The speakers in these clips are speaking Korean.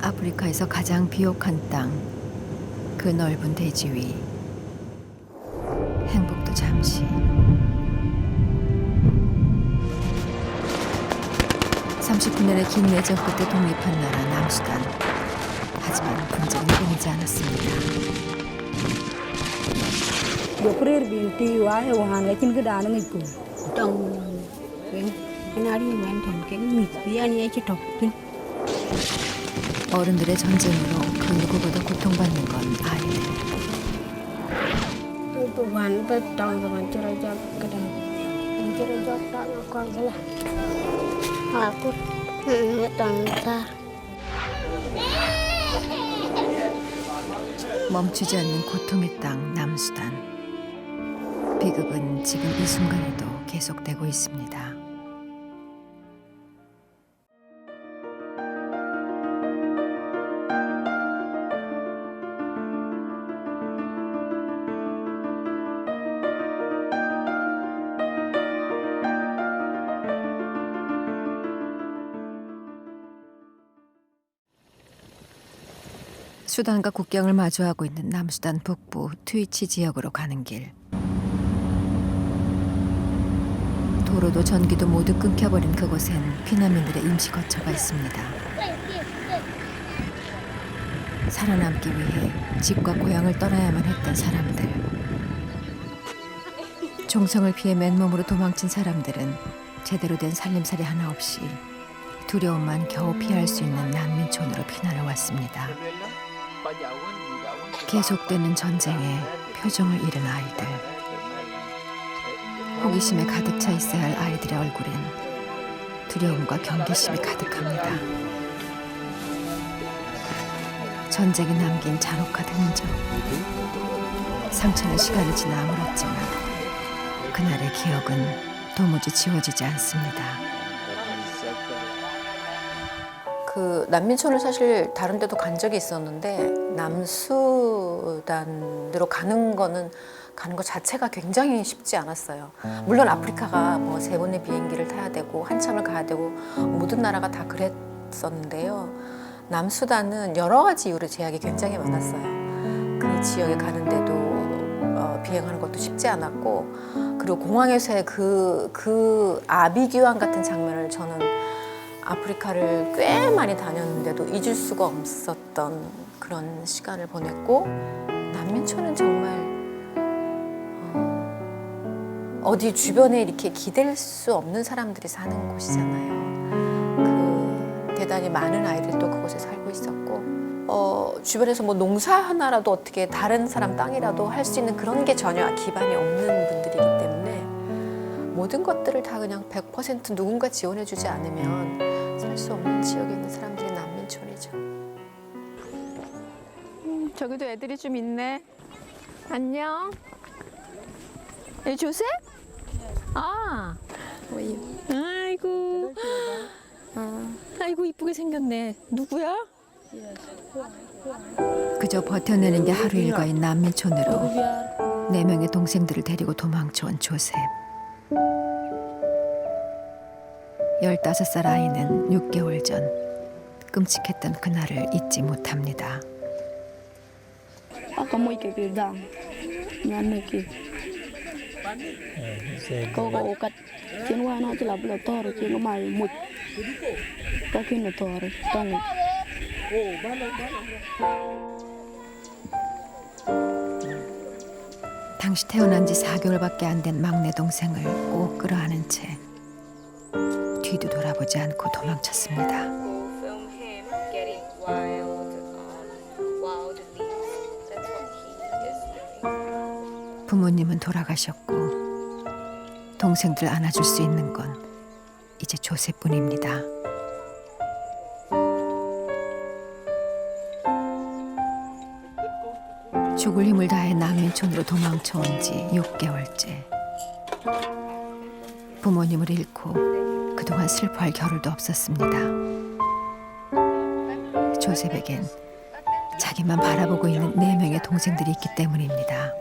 아프리카에서 가장 비옥한 땅, 그 넓은 대지 위, 행복도 잠시. 39년의 긴 내전 끝에 독립한 나라 남수단. 하지만 분쟁은 끊이지 않았습니다. 어른들의 전쟁으로 그 누구보다 고통받는 건 아이들. 멈추지 않는 고통의 땅 남수단. 비극은 지금 이 순간에도 계속되고 있습니다. 수단과 국경을 마주하고 있는 남수단 북부 트위치 지역으로 가는 길. 도로도 전기도 모두 끊겨버린 그곳엔 피난민들의 임시 거처가 있습니다. 살아남기 위해 집과 고향을 떠나야만 했던 사람들. 종성을 피해 맨몸으로 도망친 사람들은 제대로 된 살림살이 하나 없이 두려움만 겨우 피할 수 있는 난민촌으로 피난을 왔습니다. 계속되는 전쟁에 표정을 잃은 아이들. 호기심에 가득 차 있어야 할 아이들의 얼굴엔 두려움과 경계심이 가득합니다. 전쟁이 남긴 잔혹한 흔적. 상처는 시간이 지나 아물었지만 그날의 기억은 도무지 지워지지 않습니다. 그 난민촌을 사실 다른 데도 간 적이 있었는데 남수단으로 가는 거 자체가 굉장히 쉽지 않았어요. 물론 아프리카가 뭐 3번의 비행기를 타야 되고 한참을 가야 되고 모든 나라가 다 그랬었는데요. 남수단은 여러 가지 이유로 제약이 굉장히 많았어요. 그 지역에 가는데도 비행하는 것도 쉽지 않았고, 그리고 공항에서의 그 아비규환 같은 장면을 저는 아프리카를 꽤 많이 다녔는데도 잊을 수가 없었던 그런 시간을 보냈고, 난민촌은 정말 어디 주변에 이렇게 기댈 수 없는 사람들이 사는 곳이잖아요. 대단히 많은 아이들도 그곳에 살고 있었고, 주변에서 뭐 농사 하나라도 어떻게 다른 사람 땅이라도 할 수 있는 그런 게 전혀 기반이 없는 분들이기 때문에 모든 것들을 다 그냥 100% 누군가 지원해주지 않으면 살 수 없는 지역에 있는 사람들이 난민촌이죠. 저기도 애들이 좀 있네. 안녕. 이 조셉? 아, 아이고. 아이고 이쁘게 생겼네. 누구야? 그저 버텨내는 게 하루 일과인 난민촌으로 4명의 동생들을 데리고 도망쳐온 조셉. 15살 아이는 6개월 전 끔찍했던 그날을 잊지 못합니다. 당시 태어난 지 4개월밖에 안 된 막내 동생을 꼭 끌어안은 채 뒤도 돌아보지 않고 도망쳤습니다. 부모님은 돌아가셨고 동생들 안아줄 수 있는 건 이제 조세뿐입니다. 죽을 힘을 다해 남인촌으로 도망쳐온 지 6개월째. 부모님을 잃고 그동안 슬퍼할 겨를도 없었습니다. 조셉에겐 자기만 바라보고 있는 4명의 동생들이 있기 때문입니다.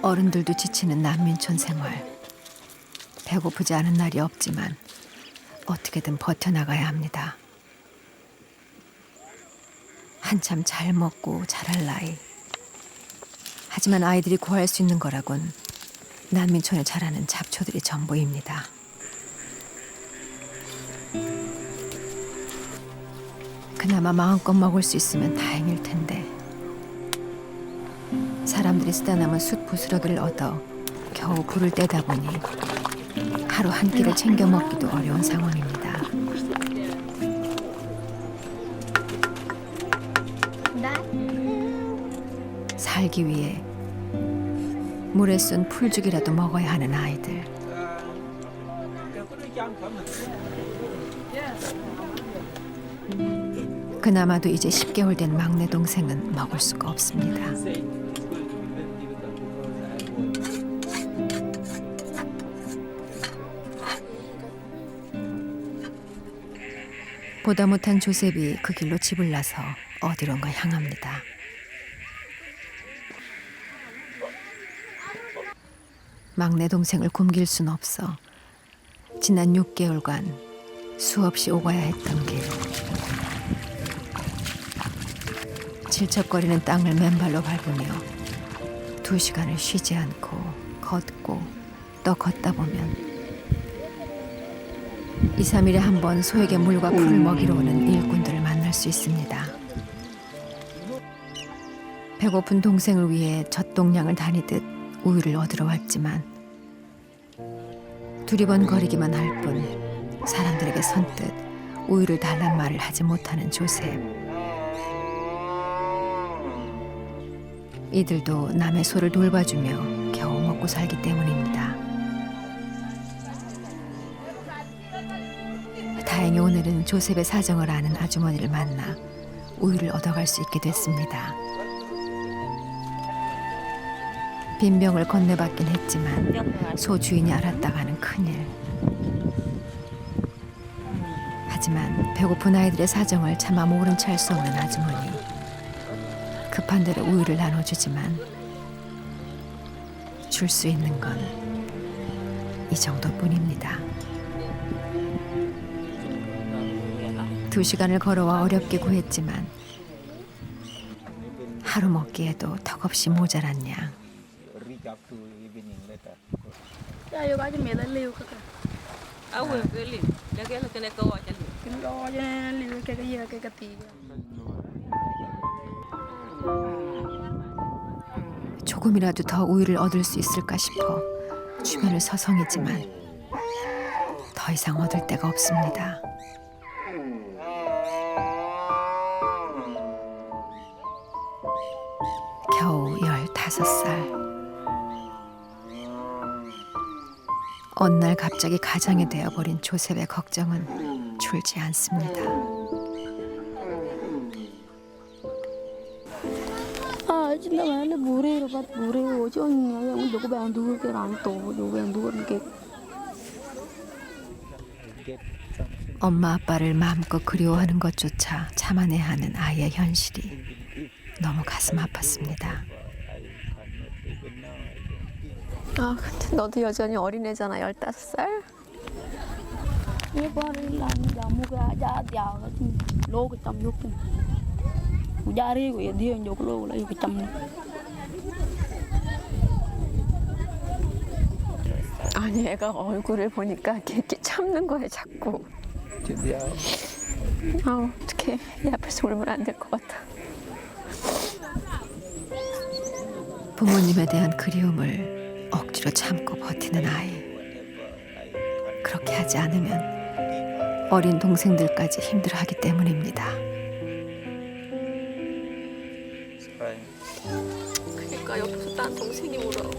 어른들도 지치는 난민촌 생활. 배고프지 않은 날이 없지만 어떻게든 버텨나가야 합니다. 한참 잘 먹고 자랄 나이. 하지만 아이들이 구할 수 있는 거라곤 난민촌에 자라는 잡초들이 전부입니다. 그나마 마음껏 먹을 수 있으면 다행일 텐데 사람들이 쓰다 남은 숯 부스러기를 얻어 겨우 불을 떼다 보니 하루 한 끼를 챙겨 먹기도 어려운 상황입니다. 살기 위해 물에 쓴 풀죽이라도 먹어야 하는 아이들. 그나마도 이제 10개월 된 막내 동생은 먹을 수가 없습니다. 보다 못한 조셉이 그 길로 집을 나서 어디론가 향합니다. 막내 동생을 굶길 순 없어 지난 6개월간 수없이 오가야 했던 길. 질척거리는 땅을 맨발로 밟으며 2시간을 쉬지 않고 걷고 또 걷다 보면 2, 3일에 한 번 소에게 물과 풀을 먹이러 오는 일꾼들을 만날 수 있습니다. 배고픈 동생을 위해 젖동량을 다니듯 우유를 얻으러 왔지만 두리번거리기만 할 뿐 사람들에게 선뜻 우유를 달란 말을 하지 못하는 조셉. 이들도 남의 소를 돌봐주며 겨우 먹고 살기 때문입니다. 다행히 오늘은 조셉의 사정을 아는 아주머니를 만나 우유를 얻어갈 수 있게 됐습니다. 빈병을 건네받긴 했지만 소 주인이 알았다가는 큰일. 하지만 배고픈 아이들의 사정을 차마 모른 체 할 수 없는 아주머니. 급한 대로 우유를 나눠주지만 줄 수 있는 건 이 정도뿐입니다. 2시간을 걸어와 어렵게 구했지만 하루 먹기에도 턱없이 모자란 양. 조금이라도 더 우유를 얻을 수 있을까 싶어 주변을 서성이지만 더 이상 얻을 데가 없습니다. 겨우 15살. 어느 날 갑자기 가장이 되어버린 조셉의 걱정은 줄지 않습니다. Chính là nó bù rê rồi bắt bù rê rồi chứ anh đâu có bạn đuôi cái rắn tổ đâu bạn đuôi cái 엄마 아빠를 마음껏 그리워하는 것조차 참아내야 하는 아이의 현실이 너무 가슴 아팠습니다. 아, 근데 너도 여전히 어린애잖아, 15살? cái con làm giờ mua cái giá giàu nó lô cái trăm nhục giá rê của đi anh nhục lô lại cái trăm 아니, 애가 얼굴을 보니까 이렇게 참는 거야, 자꾸. 아우, 어떡해. 이 앞에서 울면 안 될 것 같아. 부모님에 대한 그리움을 억지로 참고 버티는 아이. 그렇게 하지 않으면 어린 동생들까지 힘들어하기 때문입니다. 그러니까 옆에서 딱 울잖아. 동생이 울어.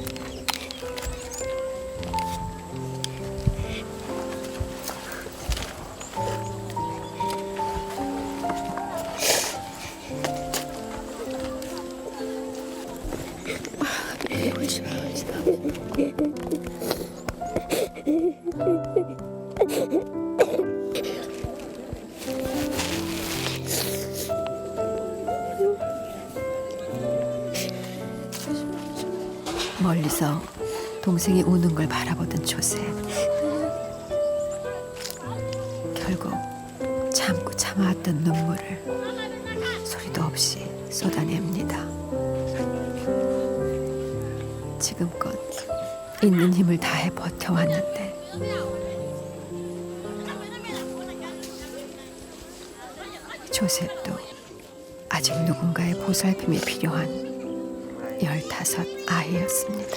울지 마, 울지 마. 멀리서 동생이 우는 걸 바라보던 조셉. 결국 참고 참아왔던 눈물을 소리도 없이 쏟아냅니다. 지금껏 있는 힘을 다해 버텨왔는데 조셉도 아직 누군가의 보살핌이 필요한 15 아이였습니다.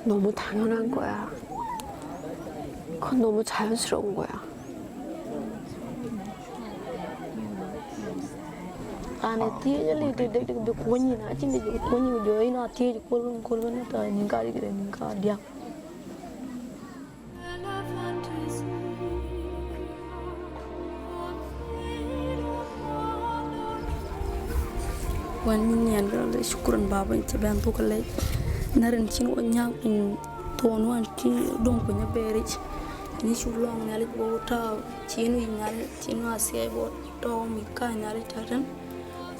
너무 당연한 거야. 그건 너무 자연스러운 거야. Ane tiye le de koni na chin de koni jo ina tiye kol na ta ninka de ninka dia. Wan nyan le syukuran baba ci ben to kale naran chin o nyang in ton wan ci dom ko nya beri ni shulong nyale bo ta chin wi nyale chin wa se bo to mi ka nyale taran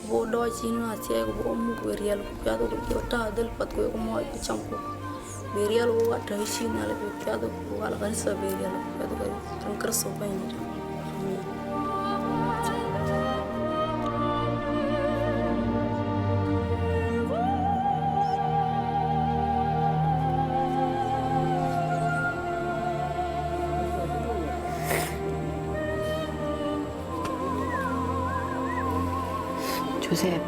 bo do chin wa se bo mu berial ko ya do ko ta dal pat ko mo ko cham ko berial wo ta shi nyale bo ya do wala kan sa berial ko do ko kar so bay ni 조셉,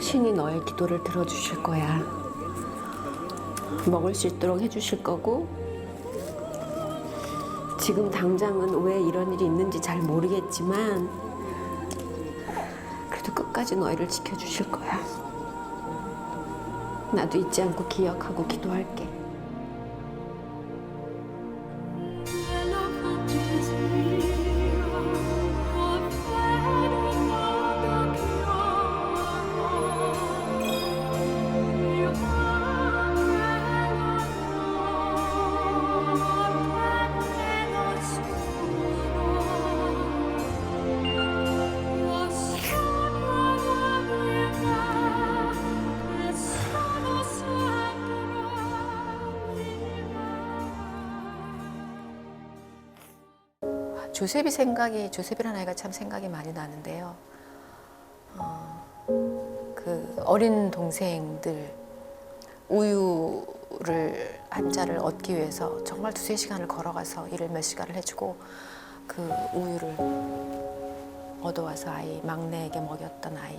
신이 너의 기도를 들어주실 거야. 먹을 수 있도록 해주실 거고, 지금 당장은 왜 이런 일이 있는지 잘 모르겠지만 그래도 끝까지 너희를 지켜주실 거야. 나도 잊지 않고 기억하고 기도할게. 조셉이라는 아이가 참 생각이 많이 나는데요. 그 어린 동생들 우유를 한 잔을 얻기 위해서 정말 2-3시간을 걸어가서 일을 몇 시간을 해주고 그 우유를 얻어와서 막내에게 먹였던 아이.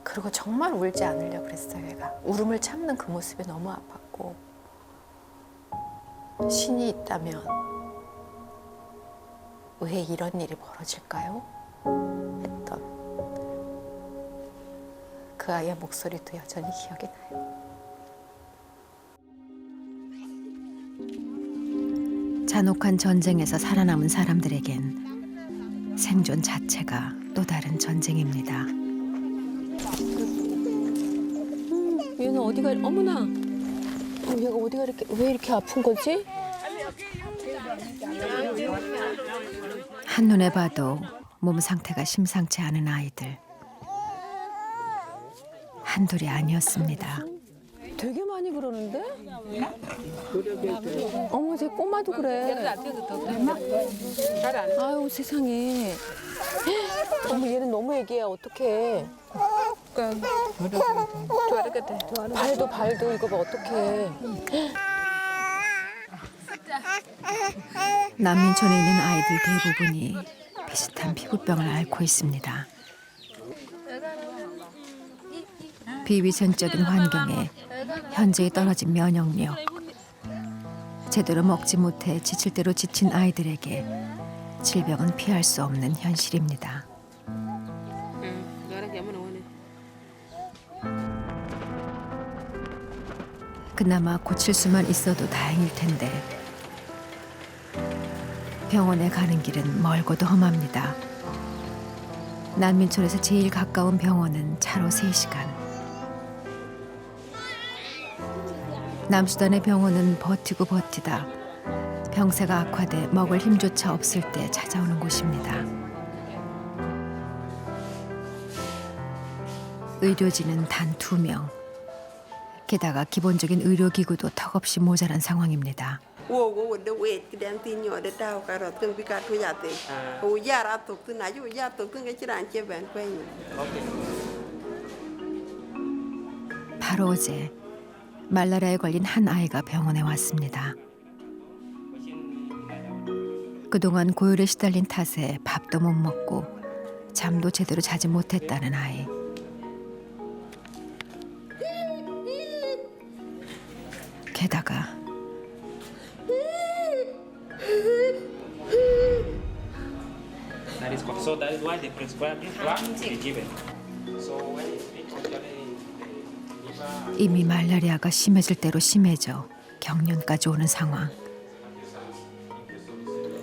그리고 정말 울지 않으려고 그랬어요. 얘가 울음을 참는 그 모습이 너무 아팠고, 신이 있다면 왜 이런 일이 벌어질까요? 했던 그 아이의 목소리도 여전히 기억이 나요. 잔혹한 전쟁에서 살아남은 사람들에겐 생존 자체가 또 다른 전쟁입니다. 얘는 어디가 어머나. 얘가 어디가 왜 이렇게 아픈 거지? 한눈에 봐도 몸 상태가 심상치 않은 아이들. 한둘이 아니었습니다. 되게 많이 그러는데? 어머, 제 꼬마도 그래. 아유, 세상에. 어머, 얘는 너무 애기야. 어떡해. 발도 이거 봐. 어떡해. 난민촌에 있는 아이들 대부분이 비슷한 피부병을 앓고 있습니다. 비위생적인 환경에 현저히 떨어진 면역력, 제대로 먹지 못해 지칠 대로 지친 아이들에게 질병은 피할 수 없는 현실입니다. 그나마 고칠 수만 있어도 다행일 텐데 병원에 가는 길은 멀고도 험합니다. 난민촌에서 제일 가까운 병원은 차로 3시간. 남수단의 병원은 버티고 버티다 병세가 악화돼 먹을 힘조차 없을 때 찾아오는 곳입니다. 의료진은 단 2명. 게다가 기본적인 의료기구도 턱없이 모자란 상황입니다. Wo de wet ki den tin yo de taw karot ken bi ka to ya te o yara to tin ayu ya to tin ke chiran che ben kwen 바로 어제 말라리아에 걸린 한 아이가 병원에 왔습니다. 그동안 고열에 시달린 탓에 밥도 못 먹고 잠도 제대로 자지 못했다는 아이. 게다가 That is so that is why they prescribe this drug they give it. So when it actually the liver 이미 말라리아가 심해질 대로 심해져 경련까지 오는 상황.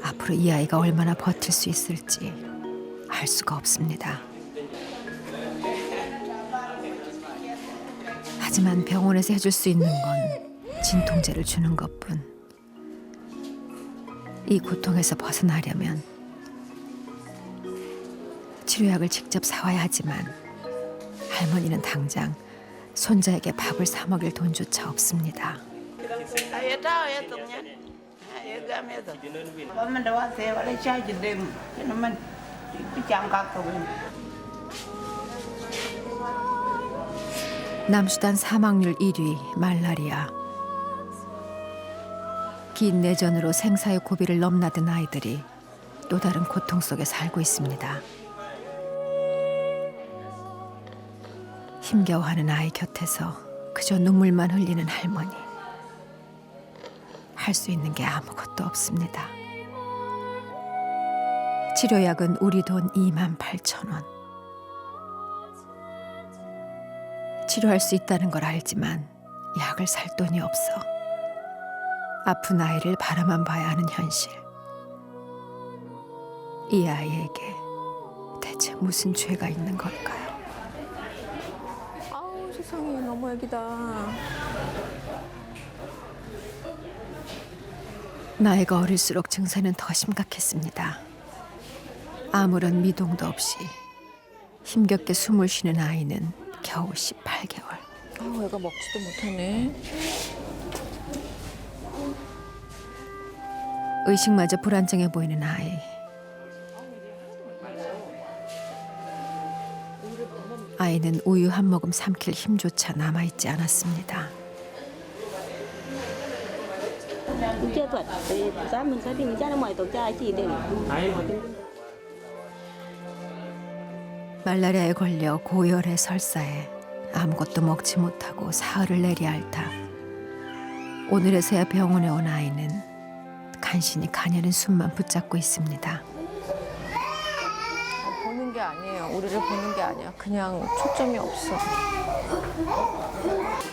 앞으로 이 아이가 얼마나 버틸 수 있을지 알 수가 없습니다. 하지만 병원에서 해줄 수 있는 건 진통제를 주는 것뿐. 이 고통에서 벗어나려면 치료약을 직접 사와야 하지만 할머니는 당장 손자에게 밥을 사 먹일 돈조차 없습니다. ay taw ya to nya ay ga me to ba man da wa se wa le cha ji dem ken man ti chang ka to 남수단 사망률 1위 말라리아. 긴 내전으로 생사의 고비를 넘나든 아이들이 또 다른 고통 속에 살고 있습니다. 힘겨워하는 아이 곁에서 그저 눈물만 흘리는 할머니. 할 수 있는 게 아무것도 없습니다. 치료약은 우리 돈 28,000원. 치료할 수 있다는 걸 알지만 약을 살 돈이 없어 아픈 아이를 바라만 봐야 하는 현실. 이 아이에게 대체 무슨 죄가 있는 걸까요? 아우 세상에 너무 애기다. 나이가 어릴수록 증세는 더 심각했습니다. 아무런 미동도 없이 힘겹게 숨을 쉬는 아이는 겨우 18개월. 아우 애가 먹지도 못하네. 의식마저 불안정해 보이는 아이. 아이는 우유 한 모금 삼킬 힘조차 남아있지 않았습니다. Chưa thuật thì giá mình sẽ tìm ra ngoài tổ cha chỉ để 말라리아에 걸려 고열에 설사해 아무것도 먹지 못하고 사흘을 내려 앓다 오늘에서야 병원에 온 아이는 간신히 가녀린 숨만 붙잡고 있습니다. 보는 게 아니에요. 우리를 보는 게 아니야. 그냥 초점이 없어.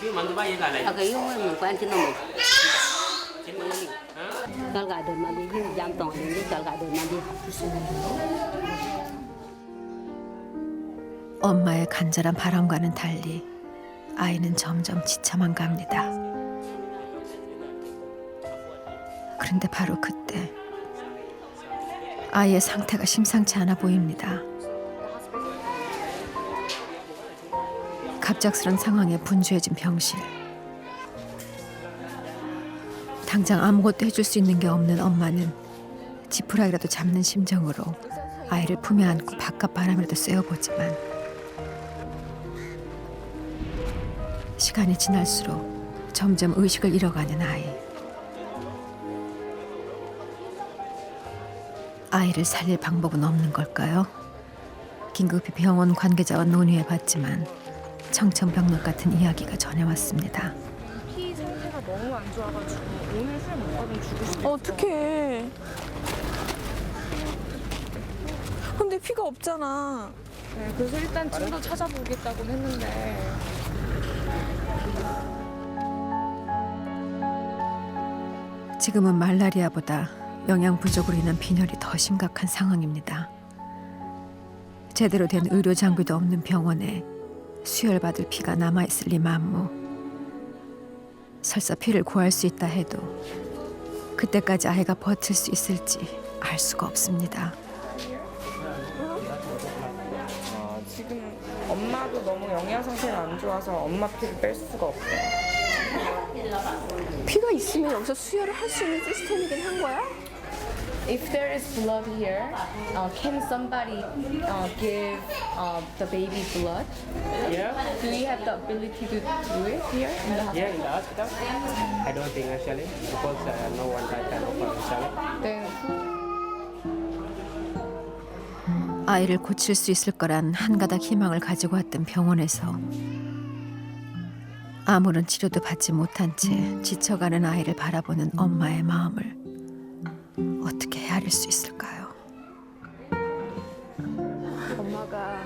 cái mà ba vậy là này cái yêu mình quen trên mình Kalau gak ada mandi jam tong ini kalau gak ada mandi 엄마의 간절한 바람과는 달리 아이는 점점 지쳐만 갑니다. 그런데 바로 그때 아이의 상태가 심상치 않아 보입니다. 갑작스런 상황에 분주해진 병실. 당장 아무것도 해줄 수 있는 게 없는 엄마는 지푸라기라도 잡는 심정으로 아이를 품에 안고 바깥 바람이라도 쐬어보지만 시간이 지날수록 점점 의식을 잃어가는 아이. 아이를 살릴 방법은 없는 걸까요? 긴급히 병원 관계자와 논의해봤지만 청천벽력 같은 이야기가 전해왔습니다. 피 상태가 너무 안 좋아가지고 오늘 술 못 받으면 죽을 수도 있어. 어떡해. 근데 피가 없잖아. 네, 그래서 일단 좀 더 찾아보겠다고 했는데 지금은 말라리아보다 영양 부족으로 인한 빈혈이 더 심각한 상황입니다. 제대로 된 의료 장비도 없는 병원에 수혈받을 피가 남아있을 리 만무. 설사 피를 구할 수 있다 해도 그때까지 아이가 버틸 수 있을지 알 수가 없습니다. 지금 엄마도 너무 영양 상태가 안 좋아서 엄마 피를 뺄 수가 없어요. 피가 있으면 여기서 수혈을 할 수 있는 시스템이긴 한 거야? If there is blood here, can somebody give the baby blood? Yeah, Do we have the ability to do it here in the hospital? yeah, in the hospital. I don't think actually because no one can offer actually. Then 아이를 고칠 수 있을 거란 한 가닥 희망을 가지고 왔던 병원에서 아무런 치료도 받지 못한 채 지쳐가는 아이를 바라보는 엄마의 마음을 어떻게 헤아릴 수 있을까요? 엄마가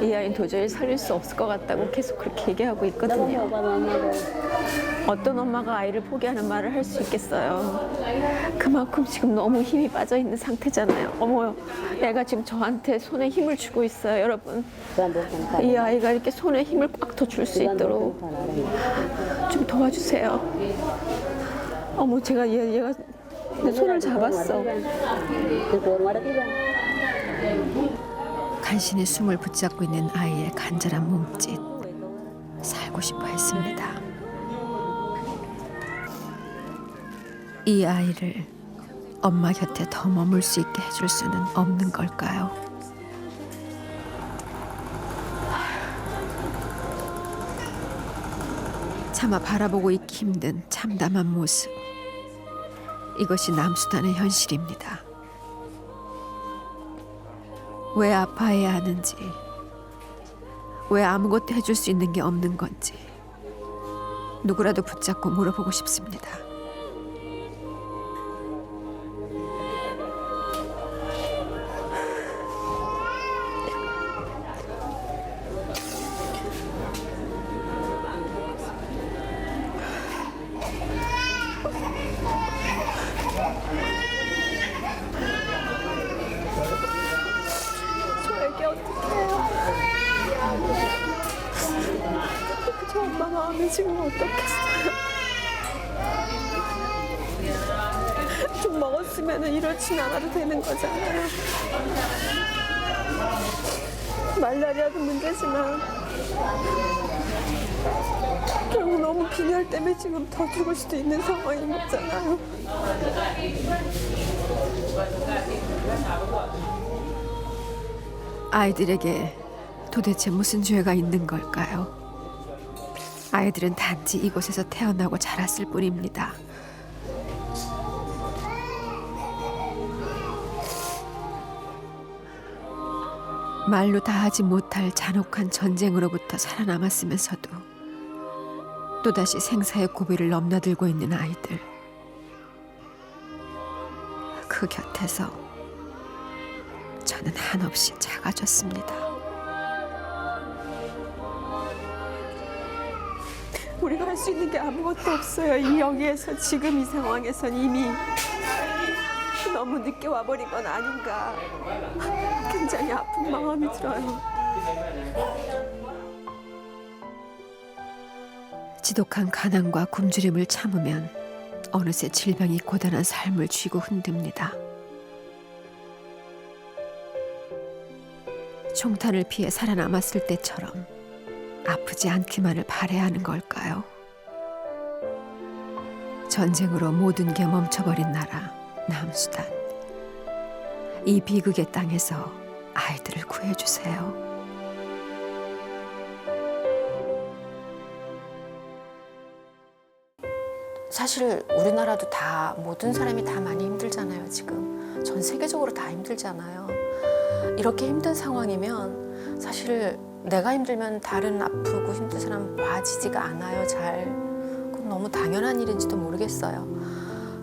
이 아이는 도저히 살릴 수 없을 것 같다고 계속 그렇게 얘기하고 있거든요. 어떤 엄마가 아이를 포기하는 말을 할 수 있겠어요. 그만큼 지금 너무 힘이 빠져 있는 상태잖아요. 어머, 애가 지금 저한테 손에 힘을 주고 있어요, 여러분. 이 아이가 이렇게 손에 힘을 꽉 더 줄 수 있도록 좀 도와주세요. 어머, 제가 얘가 내 손을 잡았어. 간신히 숨을 붙잡고 있는 아이의 간절한 몸짓, 살고 싶어 했습니다. 이 아이를 엄마 곁에 더 머물 수 있게 해줄 수는 없는 걸까요? 차마 바라보고 있기 힘든 참담한 모습. 이것이 남수단의 현실입니다. 왜 아파해야 하는지, 왜 아무것도 해줄 수 있는 게 없는 건지 누구라도 붙잡고 물어보고 싶습니다. 저 애기 어떡해요? 저 엄마 마음이 지금 어떻겠어요? 좀 먹었으면 이렇진 않아도 되는 거잖아요. 말라리아도 문제지만 결국 너무 빈혈 때문에 지금 더 죽을 수도 있는 상황인 거잖아요. 아이들에게 도대체 무슨 죄가 있는 걸까요? 아이들은 단지 이곳에서 태어나고 자랐을 뿐입니다. 말로 다 하지 못할 잔혹한 전쟁으로부터 살아남았으면서도 또다시 생사의 고비를 넘나들고 있는 아이들. 그 곁에서 저는 한없이 작아졌습니다. 우리가 할 수 있는 게 아무것도 없어요. 이 여기에서 지금 이 상황에선 이미 너무 늦게 와버린 건 아닌가. 굉장히 아픈 마음이 들어요. 지독한 가난과 굶주림을 참으면 어느새 질병이 고단한 삶을 쥐고 흔듭니다. 총탄을 피해 살아남았을 때처럼 아프지 않기만을 바라야 하는 걸까요? 전쟁으로 모든 게 멈춰버린 나라 남수단. 이 비극의 땅에서 아이들을 구해주세요. 사실 우리나라도 다 모든 사람이 다 많이 힘들잖아요. 지금 전 세계적으로 다 힘들잖아요. 이렇게 힘든 상황이면 사실 내가 힘들면 다른 아프고 힘든 사람 봐지지가 않아요. 잘 너무 당연한 일인지도 모르겠어요.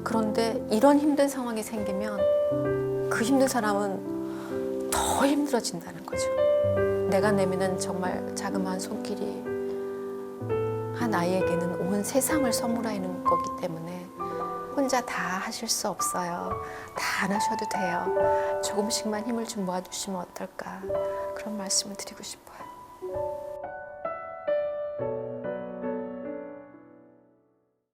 그런데 이런 힘든 상황이 생기면 그 힘든 사람은 더 힘들어진다는 거죠. 내가 내미는 정말 자그마한 손길이 한 아이에게는 온 세상을 선물하는 거기 때문에 혼자 다 하실 수 없어요. 다 안 하셔도 돼요. 조금씩만 힘을 좀 모아두시면 어떨까 그런 말씀을 드리고 싶어요.